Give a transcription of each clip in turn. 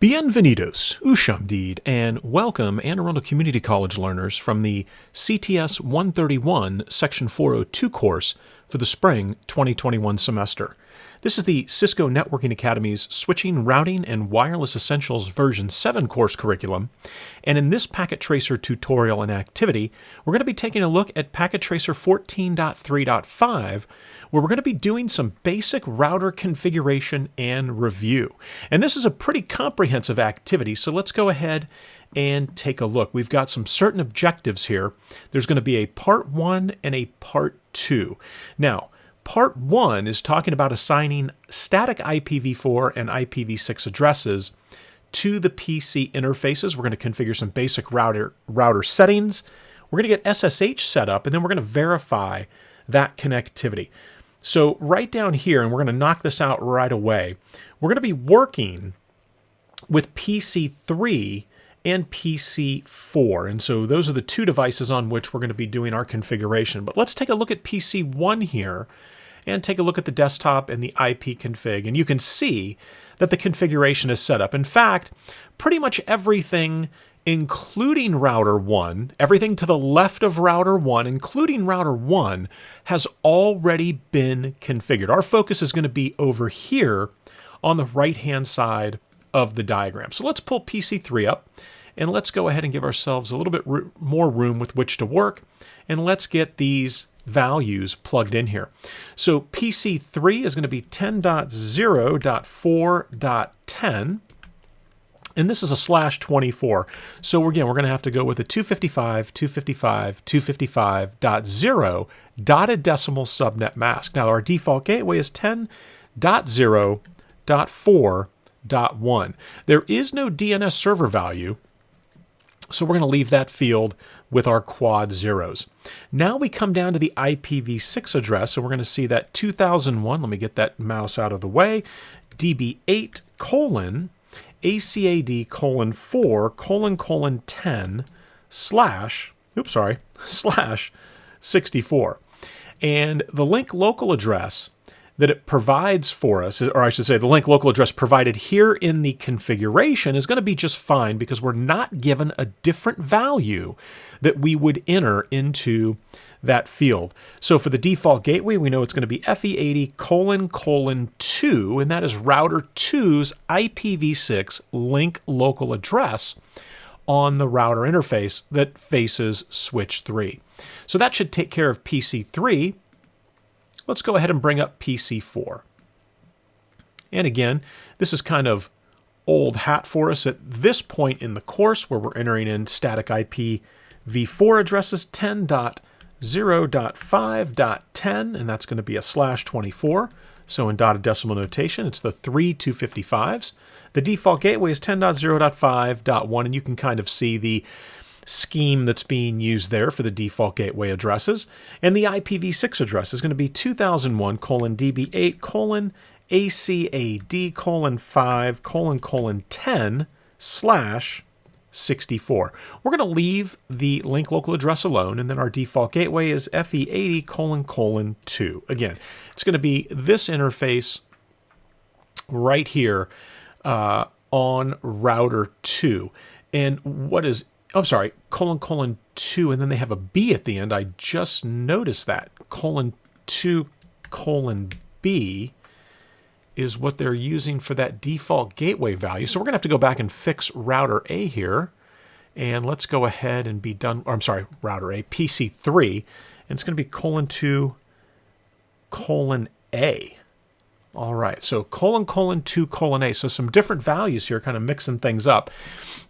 Bienvenidos, Ushamdid, and welcome Anne Arundel Community College learners from the CTS-131 Section 402 course for the spring 2021 semester. This is the Cisco Networking Academy's Switching, Routing, and Wireless Essentials version 7 course curriculum, and in this packet tracer tutorial and activity, we're going to be taking a look at packet tracer 14.3.5, where we're going to be doing some basic router configuration and review. And this is a pretty comprehensive activity, so let's go ahead and take a look. We've got some certain objectives here. There's going to be a part 1 and a part 2. Now, part 1 is talking about assigning static IPv4 and IPv6 addresses to the PC interfaces. We're going to configure some basic router settings. We're going to get SSH set up, and then we're going to verify that connectivity. So right down here, and we're going to knock this out right away, we're going to be working with PC3 and PC4. And so those are the two devices on which we're going to be doing our configuration. But let's take a look at PC1 here and take a look at the desktop and the IP config. And you can see that the configuration is set up. In fact, pretty much everything, including router 1, everything to the left of router 1, including router 1, has already been configured. Our focus is going to be over here on the right-hand side of the diagram. So let's pull PC3 up, and let's go ahead and give ourselves a little bit more room with which to work, and let's get these values plugged in here. So PC3 is going to be 10.0.4.10. And this is a /24. So again, we're going to have to go with a 255.255.255.0 dotted decimal subnet mask. Now our default gateway is 10.0.4.1. There is no DNS server value, so we're going to leave that field with our quad zeros. Now we come down to the IPv6 address, so we're going to see that 2001, let me get that mouse out of the way, db8 colon ACAD:4:10 / 64. And the link local address that it provides for us, or I should say the link local address provided here in the configuration is going to be just fine because we're not given a different value that we would enter into that field. So for the default gateway, we know it's going to be FE80::2, and that is router 2's IPv6 link local address on the router interface that faces switch 3. So that should take care of PC3. Let's go ahead and bring up PC4. And again, this is kind of old hat for us at this point in the course where we're entering in static IPv4 addresses 10.0.5.10, and that's going to be a /24. So in dotted decimal notation, it's the 3 255s. The default gateway is 10.0.5.1, and you can kind of see the scheme that's being used there for the default gateway addresses. And the IPv6 address is going to be 2001:db8:ACAD:5:10/64. We're going to leave the link local address alone, and then our default gateway is FE80::2. Again, it's going to be this interface right here on router 2. And what is ::2, and then they have a B at the end. I just noticed that. :2:B is what they're using for that default gateway value. So we're going to have to go back and fix router A here. And let's go ahead and be done. Or, I'm sorry, router A, PC3. And it's going to be ::A. All right, so ::2:A. So some different values here, kind of mixing things up.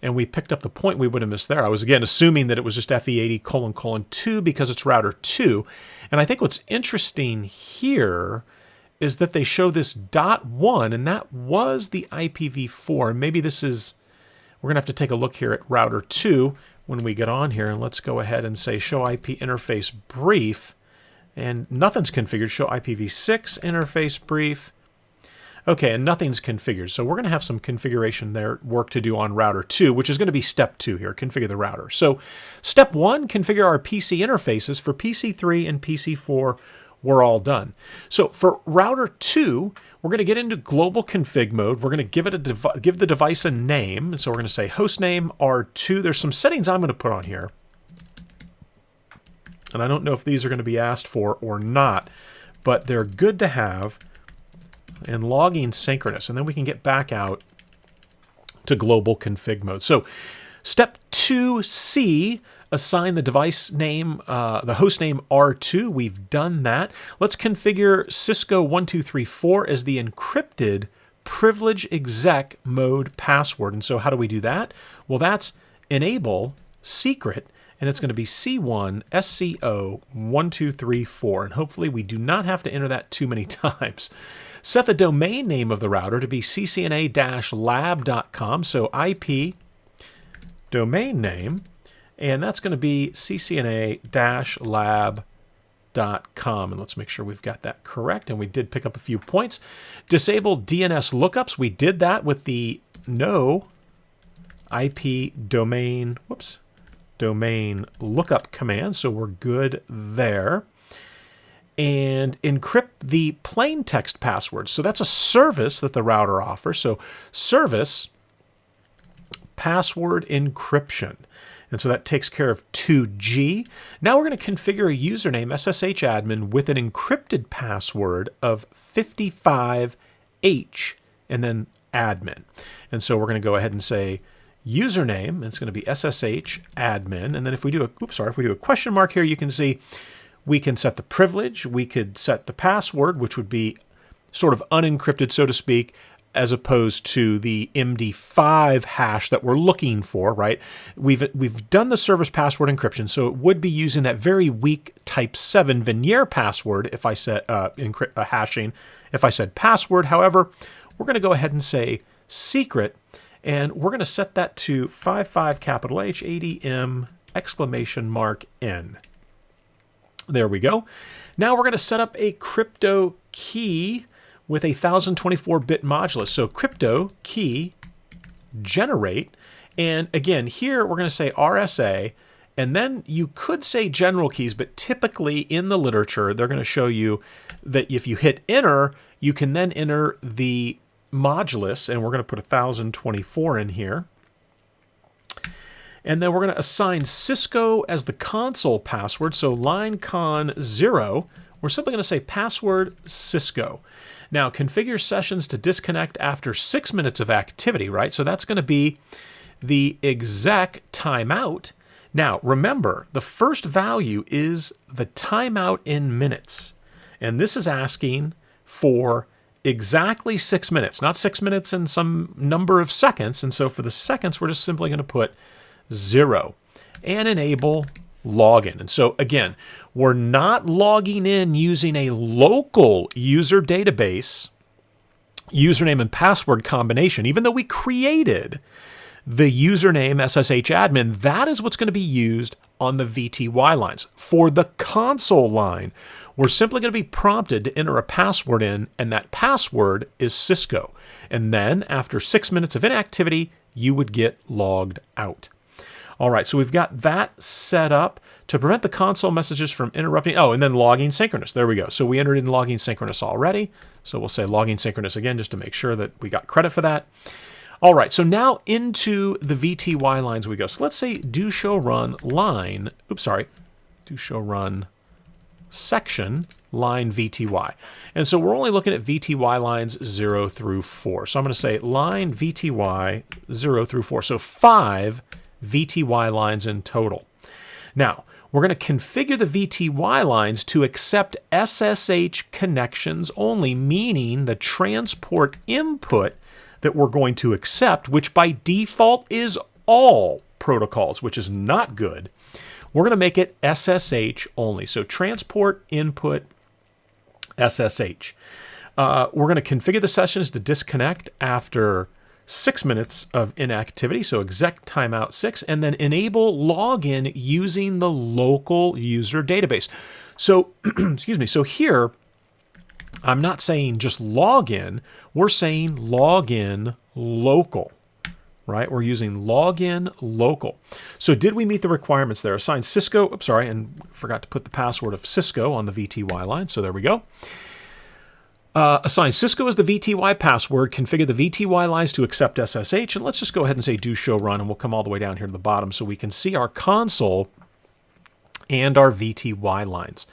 And we picked up the point we would have missed there. I was, again, assuming that it was just FE80::2 because it's router 2. And I think what's interesting here is that they show this .1, and that was the IPv4. And maybe this is, we're going to have to take a look here at router 2 when we get on here. And let's go ahead and say show IP interface brief. And nothing's configured. Show IPv6 interface brief. Okay, and nothing's configured. So we're going to have some configuration there, work to do on router 2, which is going to be step 2 here, configure the router. So step 1, configure our PC interfaces for PC3 and PC4 we're all done. So for router 2, we're going to get into global config mode. We're going to give the device a name. And so we're going to say hostname R2. There's some settings I'm going to put on here. And I don't know if these are going to be asked for or not, but they're good to have. And logging synchronous. And then we can get back out to global config mode. So step 2C, assign the device name, the host name R2. We've done that. Let's configure Cisco 1234 as the encrypted privilege exec mode password. And so how do we do that? Well, that's enable secret, and it's going to be C1 SCO 1234. And hopefully we do not have to enter that too many times. Set the domain name of the router to be ccna-lab.com. So IP domain name, and that's going to be ccna-lab.com. And let's make sure we've got that correct. And we did pick up a few points. Disable DNS lookups. We did that with the no IP domain, domain lookup command. So we're good there. And encrypt the plain text password. So that's a service that the router offers. So service password encryption. And so that takes care of 2G. Now we're going to configure a username SSH admin with an encrypted password of 55H and then admin. And so we're going to go ahead and say username. It's going to be SSH admin. And then if we do a question mark here, you can see we can set the privilege, we could set the password, which would be sort of unencrypted, so to speak, as opposed to the MD5 hash that we're looking for, right? We've done the service password encryption, so it would be using that very weak type 7 Veneer password if I set hashing, if I said password. However, we're going to go ahead and say secret, and we're going to set that to 55 capital H ADM exclamation mark N. There we go. Now we're going to set up a crypto key with a 1024-bit modulus. So crypto key generate. And again, here we're going to say RSA. And then you could say general keys, but typically in the literature, they're going to show you that if you hit enter, you can then enter the modulus. And we're going to put 1024 in here. And then we're going to assign Cisco as the console password. So line con 0, we're simply going to say password Cisco. Now configure sessions to disconnect after 6 minutes of activity, right? So that's going to be the exec timeout. Now remember, the first value is the timeout in minutes. And this is asking for exactly 6 minutes, not 6 minutes and some number of seconds. And so for the seconds, we're just simply going to put 0 and enable login. And so again, we're not logging in using a local user database username and password combination. Even though we created the username SSH admin, that is what's going to be used on the VTY lines. For the console line, we're simply going to be prompted to enter a password in, and that password is Cisco. And then after 6 minutes of inactivity, you would get logged out. All right, so we've got that set up to prevent the console messages from interrupting. Oh, and then logging synchronous. There we go. So we entered in logging synchronous already. So we'll say logging synchronous again just to make sure that we got credit for that. All right, so now into the VTY lines we go. So let's say do show run line, do show run section line VTY. And so we're only looking at VTY lines 0 through 4. So I'm going to say line VTY 0 through 4. So 5 VTY lines in total. Now, we're going to configure the VTY lines to accept SSH connections only, meaning the transport input that we're going to accept, which by default is all protocols, which is not good. We're going to make it SSH only. So transport input SSH. We're going to configure the sessions to disconnect after 6 minutes of inactivity, so exec timeout 6, and then enable login using the local user database. So, excuse me, so here, I'm not saying just login, we're saying login local. right? We're using login local. So did we meet the requirements there? Assign Cisco, oops, sorry, and forgot to put the password of Cisco on the VTY line. So there we go. Assign Cisco as the VTY password, configure the VTY lines to accept SSH, and let's just go ahead and say do show run, and we'll come all the way down here to the bottom so we can see our console and our VTY lines.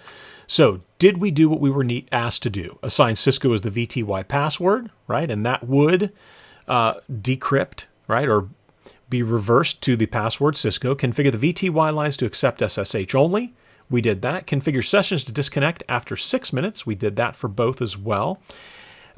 So did we do what we were asked to do? Assign Cisco as the VTY password, right? And that would decrypt, right, or be reversed to the password Cisco. Configure the VTY lines to accept SSH only. We did that. Configure sessions to disconnect after 6 minutes. We did that for both as well.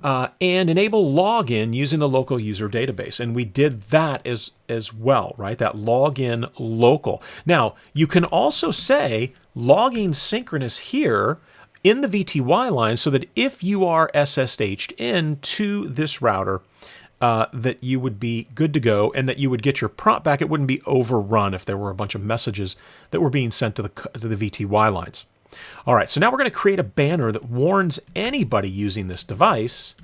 And enable login using the local user database. And we did that as well, right? That login local. Now, you can also say logging synchronous here in the VTY line so that if you are SSH'd in to this router, that you would be good to go and that you would get your prompt back. It wouldn't be overrun if there were a bunch of messages that were being sent to the VTY lines. All right, so now we're going to create a banner that warns anybody using this device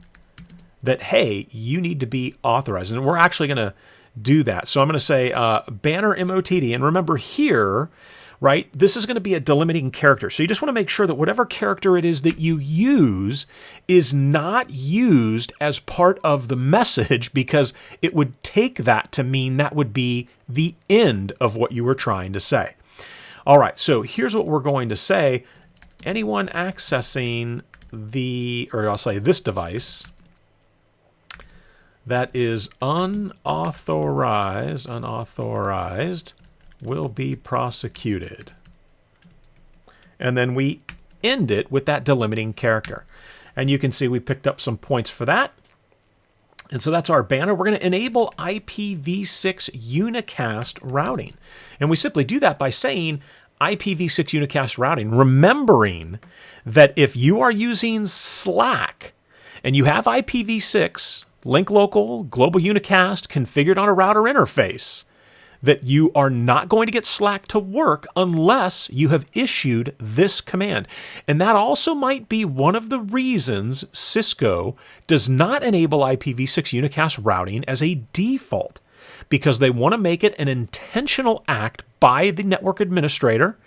that, hey, you need to be authorized. And we're actually going to do that. So I'm going to say banner MOTD. And remember here, right, this is going to be a delimiting character. So you just want to make sure that whatever character it is that you use is not used as part of the message, because it would take that to mean that would be the end of what you were trying to say. All right, so here's what we're going to say. Anyone accessing I'll say this device that is unauthorized will be prosecuted. And then we end it with that delimiting character. And you can see we picked up some points for that. And so that's our banner. We're going to enable IPv6 unicast routing. And we simply do that by saying IPv6 unicast routing, remembering that if you are using Slack and you have IPv6, link local, global unicast configured on a router interface, that you are not going to get Slack to work unless you have issued this command. And that also might be one of the reasons Cisco does not enable IPv6 unicast routing as a default, because they want to make it an intentional act by the network administrator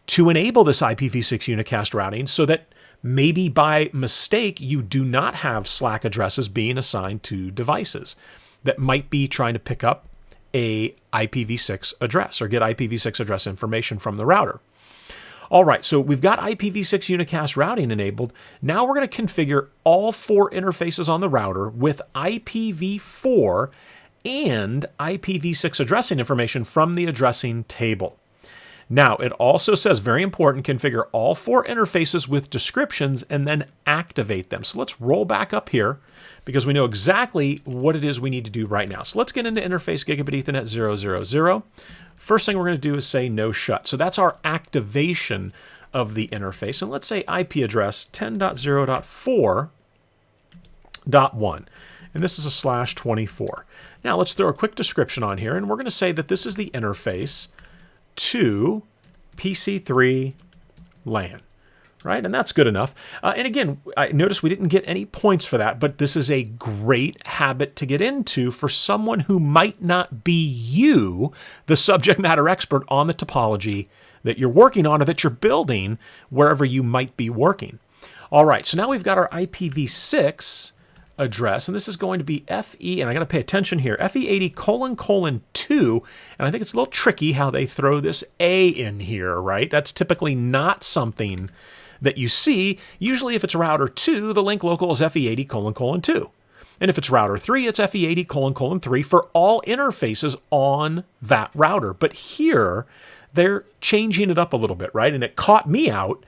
to enable this IPv6 unicast routing so that maybe by mistake you do not have Slack addresses being assigned to devices that might be trying to pick up a IPv6 address or get IPv6 address information from the router. All right, so we've got IPv6 unicast routing enabled. Now we're going to configure all 4 interfaces on the router with IPv4 and IPv6 addressing information from the addressing table. Now, it also says, very important, configure all 4 interfaces with descriptions and then activate them. So let's roll back up here because we know exactly what it is we need to do right now. So let's get into interface gigabit Ethernet 000. First thing we're going to do is say no shut. So that's our activation of the interface. And let's say IP address 10.0.4.1. And this is a /24. Now let's throw a quick description on here, and we're going to say that this is the interface to PC3 LAN, right? And that's good enough. And again, I noticed we didn't get any points for that, but this is a great habit to get into for someone who might not be you, the subject matter expert on the topology that you're working on or that you're building wherever you might be working. All right, so now we've got our IPv6 address, and this is going to be FE, and I got to pay attention here, FE80::2, and I think it's a little tricky how they throw this A in here, right? That's typically not something that you see. Usually if it's router 2, the link local is FE80::2. And if it's router 3, it's FE80::3 for all interfaces on that router. But here, they're changing it up a little bit, right? And it caught me out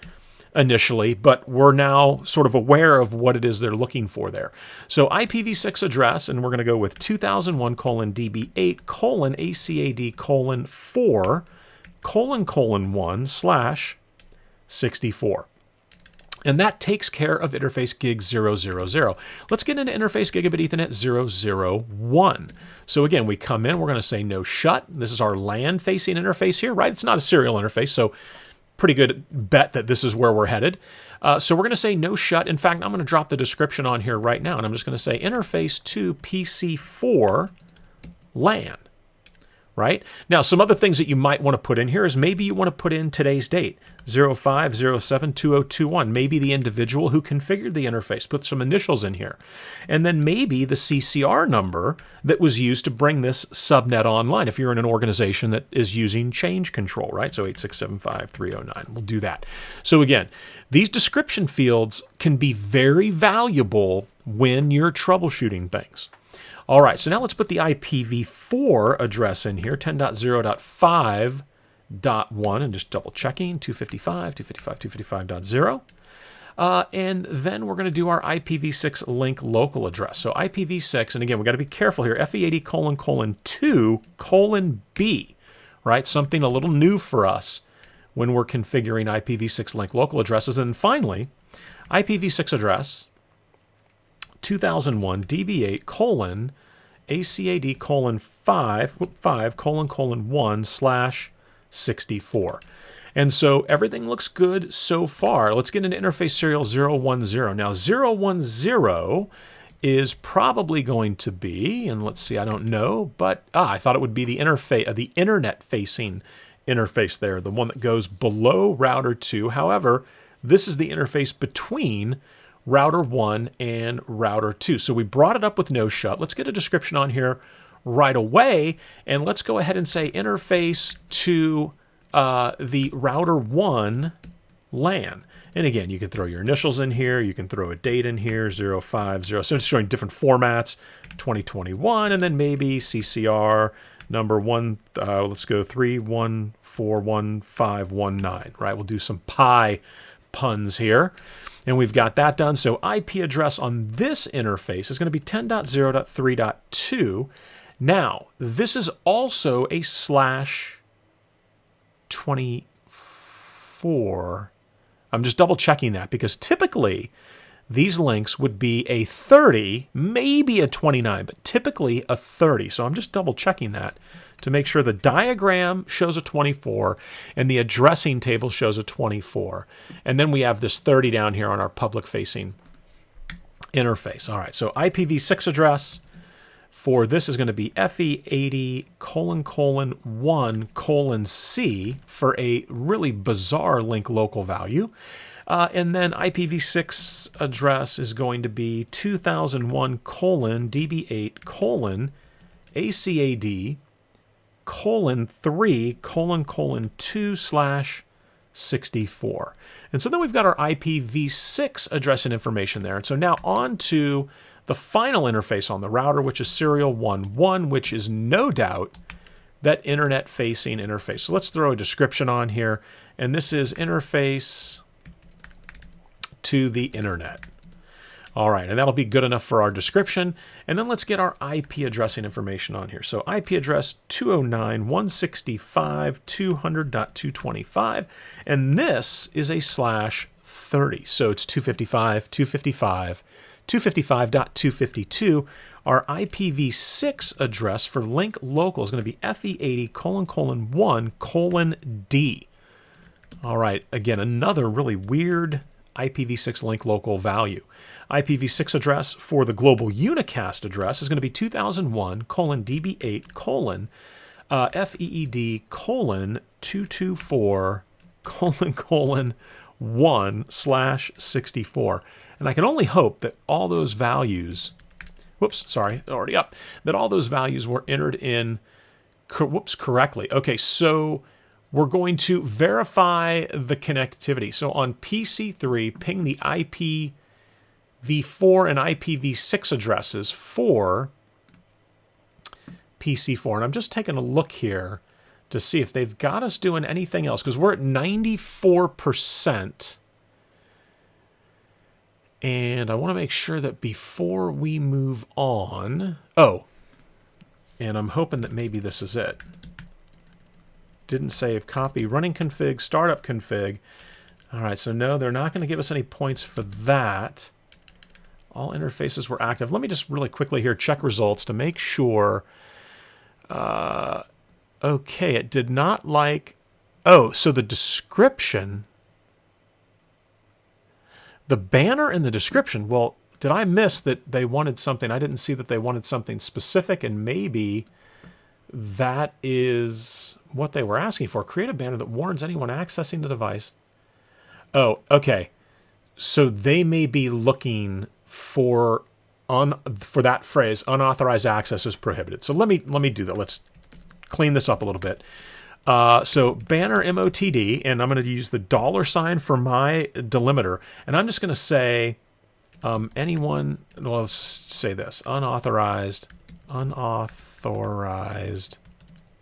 initially, but we're now sort of aware of what it is they're looking for there. So IPv6 address, and we're going to go with 2001:DB8:4:1/64. And that takes care of interface gig 000. Let's get into interface gigabit Ethernet 001. So again, we come in, we're going to say no shut. This is our LAN facing interface here, right? It's not a serial interface, so pretty good bet that this is where we're headed. So we're going to say no shut. In fact, I'm going to drop the description on here right now, and I'm just going to say interface to PC4 LAN. Right? Now, some other things that you might want to put in here is maybe you want to put in today's date, 05/07/2021. Maybe the individual who configured the interface, put some initials in here. And then maybe the CCR number that was used to bring this subnet online if you're in an organization that is using change control, right? So 8675309, we'll do that. So again, these description fields can be very valuable when you're troubleshooting things. All right, so now let's put the IPv4 address in here, 10.0.5.1, and just double checking, 255.255.255.0. And then we're going to do our IPv6 link local address. So IPv6, and again, we've got to be careful here, FE80::2:B, right? Something a little new for us when we're configuring IPv6 link local addresses. And finally, IPv6 address, 2001 DB8 ACAD 5:1/64. And so everything looks good so far. Let's get into interface serial 010. Now 010 is probably going to be, and let's see, I don't know, but I thought it would be the interface, the internet facing interface there, the one that goes below router 2. However, this is the interface between router 1 and router 2. So we brought it up with no shut. Let's get a description on here right away, and let's go ahead and say interface to the router 1 LAN. And again, you can throw your initials in here. You can throw a date in here, 050. So it's showing different formats, 2021, and then maybe CCR number 1, let's go 31411519, right? We'll do some pi puns here. And we've got that done. So IP address on this interface is going to be 10.0.3.2. Now, this is also a /24. I'm just double checking that because typically these links would be a 30, maybe a 29, but typically a 30. So I'm just double checking that to make sure the diagram shows a 24 and the addressing table shows a 24. And then we have this 30 down here on our public-facing interface. All right, so IPv6 address for this is going to be FE80::1:C for a really bizarre link local value. And then IPv6 address is going to be 2001:DB8:ACAD :3:2/64. And so then we've got our IPv6 address and information there. And so now on to the final interface on the router, which is serial 11, which is no doubt that internet-facing interface. So let's throw a description on here. And this is interface to the internet. All right, and that'll be good enough for our description. And then let's get our IP addressing information on here. So IP address 209.165.200.225, and this is a /30. So it's 255.255.252. Our IPv6 address for link local is going to be FE80::1:D. All right, again, another really weird IPv6 link local value. IPv6 address for the global unicast address is going to be 2001:DB8:224:1/64. And I can only hope that all those values, already up, that all those values were entered in, correctly. Okay, so we're going to verify the connectivity. So on PC3, ping the IPv4 and IPv6 addresses for PC4. And I'm just taking a look here to see if they've got us doing anything else, because we're at 94%. And I want to make sure that before we move on, and I'm hoping that maybe this is it. Didn't save, copy, running config, startup config. All right, so no, they're not going to give us any points for that. All interfaces were active. Let me just really quickly here check results to make sure. Okay, it did not like, so the description, the banner in the description, well, did I miss that they wanted something? I didn't see that they wanted something specific, and maybe that is what they were asking for. Create a banner that warns anyone accessing the device. Oh, okay. So they may be looking for that phrase, unauthorized access is prohibited. So let me do that. Let's clean this up a little bit. So banner MOTD, and I'm going to use the $ for my delimiter, and I'm just going to say anyone, well, let's say this, unauthorized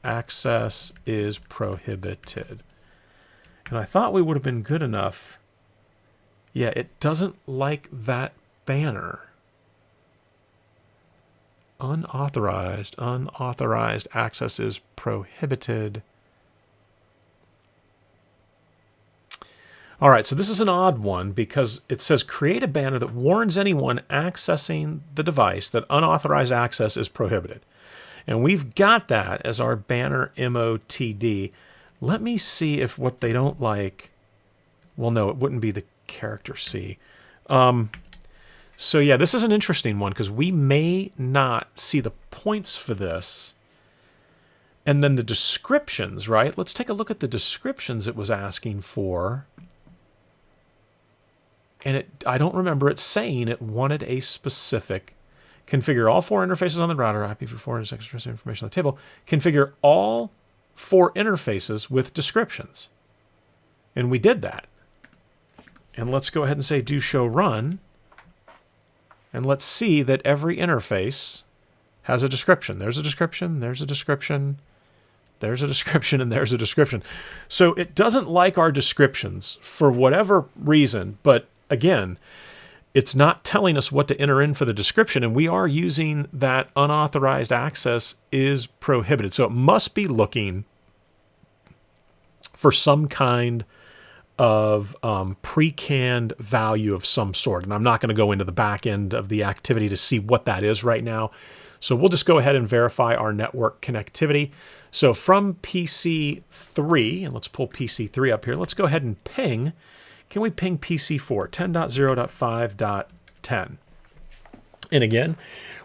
access is prohibited. And I thought we would have been good enough. Yeah, it doesn't like that banner. Unauthorized access is prohibited. All right, so this is an odd one because it says create a banner that warns anyone accessing the device that unauthorized access is prohibited. And we've got that as our banner MOTD. Let me see if what they don't like, well, no, it wouldn't be the character C. So yeah, this is an interesting one because we may not see the points for this. And then the descriptions, right? Let's take a look at the descriptions it was asking for. And I don't remember it saying it wanted a specific. Configure all 4 interfaces on the router, IPv4 and /6 information on the table. Configure all 4 interfaces with descriptions. And we did that. And let's go ahead and say do show run. And let's see that every interface has a description. There's a description, there's a description, there's a description, and there's a description. So it doesn't like our descriptions for whatever reason, but again, it's not telling us what to enter in for the description, and we are using that unauthorized access is prohibited. So it must be looking for some kind of pre-canned value of some sort. And I'm not going to go into the back end of the activity to see what that is right now. So we'll just go ahead and verify our network connectivity. So from PC3, and let's pull PC3 up here, let's go ahead and ping. Can we ping PC4, 10.0.5.10? And again,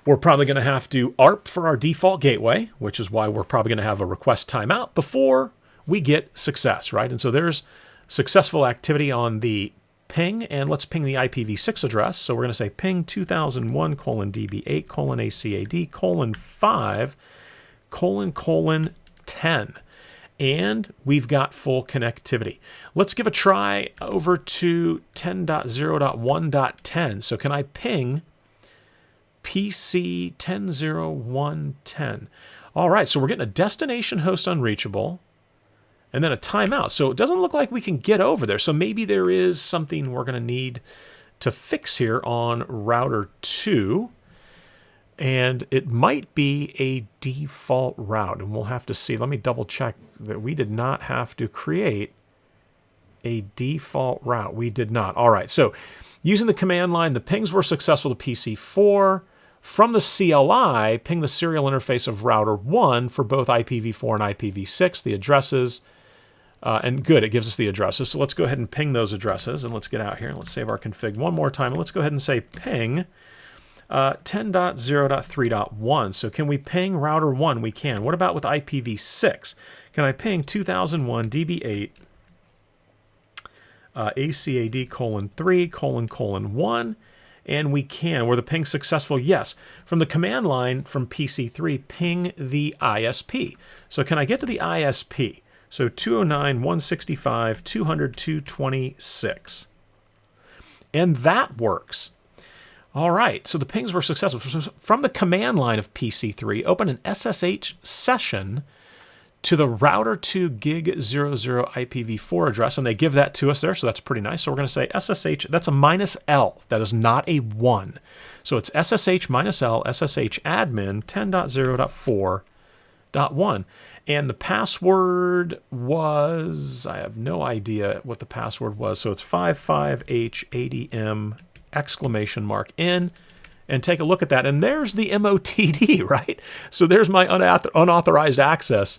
we're probably going to have to ARP for our default gateway, which is why we're probably going to have a request timeout before we get success, right? And so there's successful activity on the ping, and let's ping the IPv6 address. So we're going to say ping 2001:db8:acad:5::10. And we've got full connectivity. Let's give a try over to 10.0.1.10. So can I ping PC 10.0.1.10? All right, so we're getting a destination host unreachable and then a timeout. So it doesn't look like we can get over there. So maybe there is something we're going to need to fix here on router 2. And it might be a default route, and we'll have to see. Let me double check that we did not have to create a default route. We did not. All right, so using the command line, the pings were successful to PC4. From the CLI, ping the serial interface of router 1 for both IPv4 and IPv6, the addresses. And good, it gives us the addresses. So let's go ahead and ping those addresses, and let's get out here. And let's save our config one more time. And let's go ahead and say ping 10.0.3.1. So can we ping router 1? We can. What about with IPv6? Can I ping 2001:db8 ACAD:3::1? And we can. Were the pings successful? Yes. From the command line from PC3, ping the ISP. So can I get to the ISP? So 209.165.200.226. And that works. All right, so the pings were successful. From the command line of PC3, open an SSH session to the router 2 gig 00 IPv4 address, and they give that to us there, so that's pretty nice. So we're going to say SSH, that's a -L, that is not a 1. So it's SSH -L, SSH admin 10.0.4.1. And the password was, I have no idea what the password was, so it's 55H80M !in, and take a look at that. And there's the MOTD, right? So there's my unauthorized access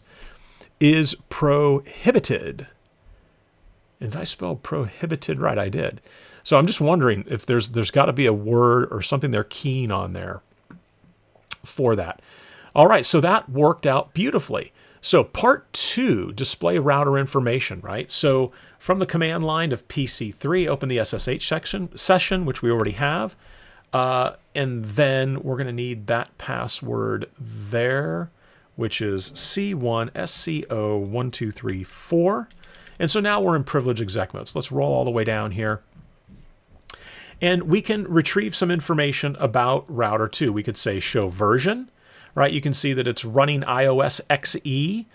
is prohibited. And did I spell prohibited right? I did. So I'm just wondering if there's got to be a word or something they're keying on there for that. All right, so that worked out beautifully. So part 2, display router information, right? So from the command line of PC3, open the SSH session, which we already have. And then we're going to need that password there, which is C1SCO1234. And so now we're in privilege exec mode. So let's roll all the way down here. And we can retrieve some information about router 2. We could say show version, right? You can see that it's running iOS XE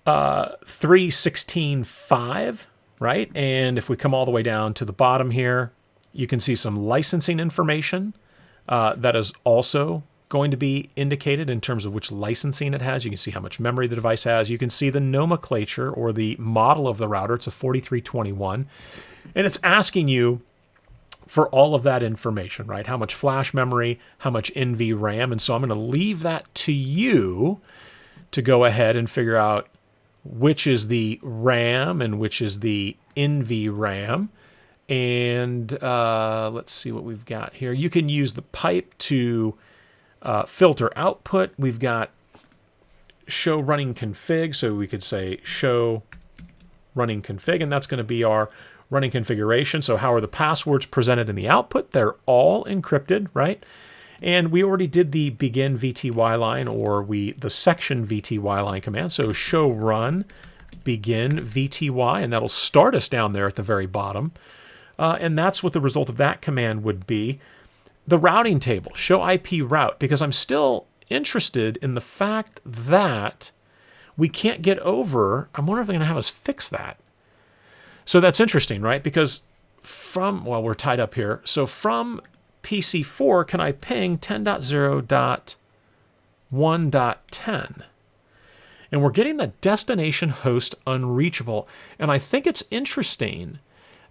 3.16.5, right? And if we come all the way down to the bottom here, you can see some licensing information that is also going to be indicated in terms of which licensing it has. You can see how much memory the device has. You can see the nomenclature or the model of the router. It's a 4321. And it's asking you for all of that information, right? How much flash memory, how much NVRAM. And so I'm going to leave that to you to go ahead and figure out which is the RAM and which is the NVRAM. And let's see what we've got here. You can use the pipe to filter output. We've got show running config. So we could say show running config, and that's going to be our running configuration. So how are the passwords presented in the output? They're all encrypted, right? And we already did the begin VTY line or the section VTY line command. So show run begin VTY, and that'll start us down there at the very bottom. And that's what the result of that command would be. The routing table, show IP route, because I'm still interested in the fact that we can't get over. I wonder if they're going to have us fix that. So that's interesting, right? Because well, we're tied up here. So from PC4, can I ping 10.0.1.10? And we're getting the destination host unreachable. And I think it's interesting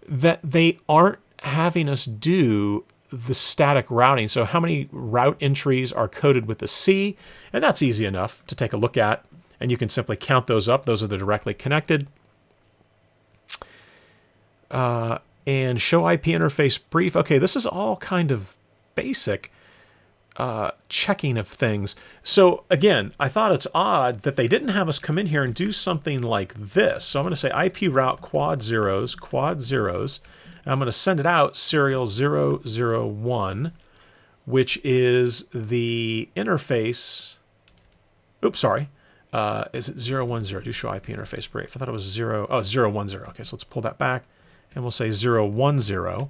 that they aren't having us do the static routing. So how many route entries are coded with the C? And that's easy enough to take a look at. And you can simply count those up. Those are the directly connected. And show IP interface brief. Okay, this is all kind of basic checking of things. So again, I thought it's odd that they didn't have us come in here and do something like this. So I'm going to say IP route quad zeros. And I'm going to send it out serial 001, which is the interface. Oops, sorry. Is it 010? Do show IP interface brief. I thought it was 010. Okay, so let's pull that back. And we'll say 010.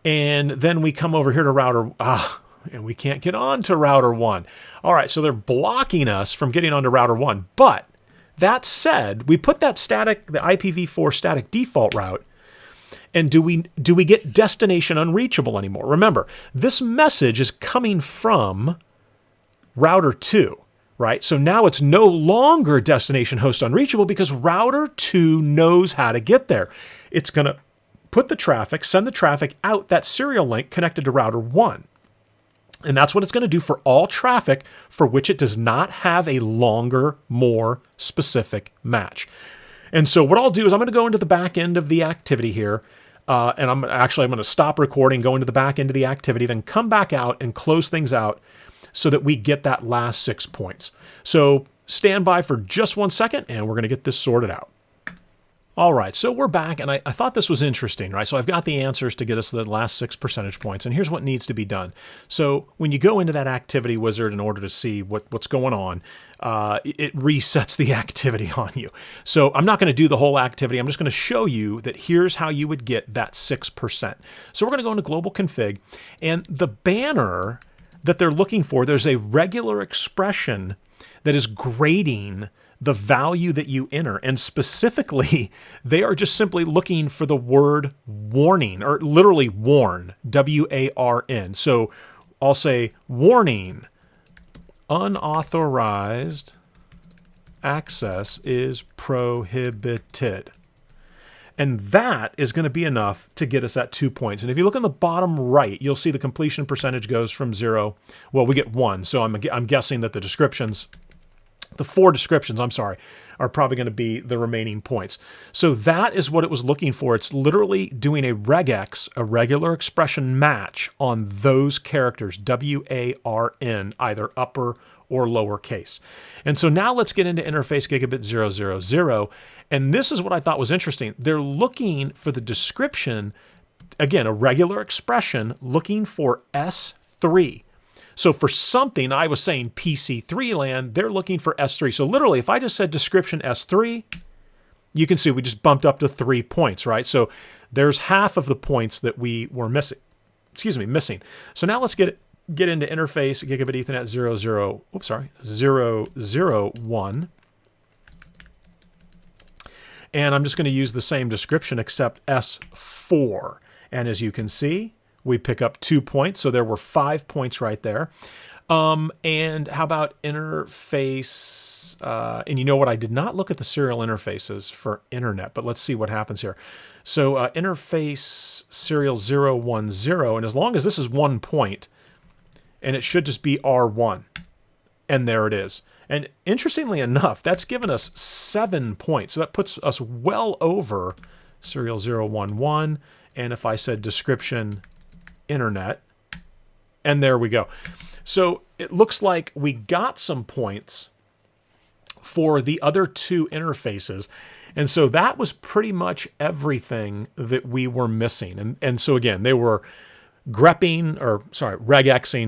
And then we come over here to router. And we can't get on to router 1. All right, so they're blocking us from getting onto router 1. But that said, we put that static, the IPv4 static default route. And do we get destination unreachable anymore? Remember, this message is coming from router 2. Right? So now it's no longer destination host unreachable because router 2 knows how to get there. It's going to put the traffic, send the traffic out that serial link connected to router 1. And that's what it's going to do for all traffic for which it does not have a longer, more specific match. And so what I'll do is I'm going to go into the back end of the activity here. And I'm going to stop recording, go into the back end of the activity, then come back out and close things out so that we get that last 6 points. So stand by for just 1 second and we're going to get this sorted out. All right, so we're back, and I thought this was interesting, right? So I've got the answers to get us the last 6 percentage points, and here's what needs to be done. So when you go into that activity wizard in order to see what's going on, it resets the activity on you. So I'm not going to do the whole activity. I'm just going to show you that here's how you would get that 6%. So we're going to go into global config, and the banner that they're looking for, there's a regular expression that is grading the value that you enter. And specifically, they are just simply looking for the word warning, or literally warn, W-A-R-N. So I'll say warning, unauthorized access is prohibited. And that is going to be enough to get us at 2 points. And if you look on the bottom right, you'll see the completion percentage goes from 0. Well, we get 1. So I'm guessing that the 4 descriptions, are probably going to be the remaining points. So that is what it was looking for. It's literally doing a regex, a regular expression match on those characters, W-A-R-N, either upper or lowercase. And so now let's get into interface gigabit 000. And this is what I thought was interesting. They're looking for the description, again, a regular expression looking for S3. So for something, I was saying PC3 land, they're looking for S3. So literally, if I just said description S3, you can see we just bumped up to 3 points, right? So there's half of the points that we were missing. Missing. So now let's get into interface gigabit Ethernet 001. And I'm just going to use the same description except S4. And as you can see, we pick up 2 points. So there were 5 points right there. And how about interface? And you know what? I did not look at the serial interfaces for internet, but let's see what happens here. So interface serial 010, and as long as this is 1 point, and it should just be R1, and there it is. And interestingly enough, that's given us 7 points. So that puts us well over serial 011. And if I said description internet, and there we go. So it looks like we got some points for the other 2 interfaces. And so that was pretty much everything that we were missing. And so again, they were regexing,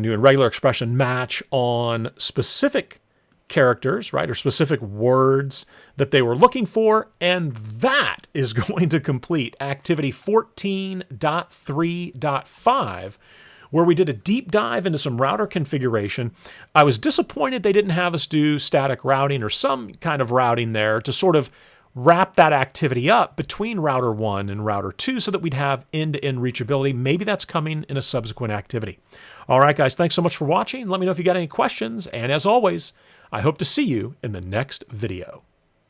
doing regular expression match on specific characters, right, or specific words that they were looking for. And that is going to complete activity 14.3.5, where we did a deep dive into some router configuration. I was disappointed they didn't have us do static routing or some kind of routing there to sort of wrap that activity up between router 1 and router 2 so that we'd have end-to-end reachability. Maybe that's coming in a subsequent activity. All right, guys, thanks so much for watching. Let me know if you got any questions. And as always, I hope to see you in the next video.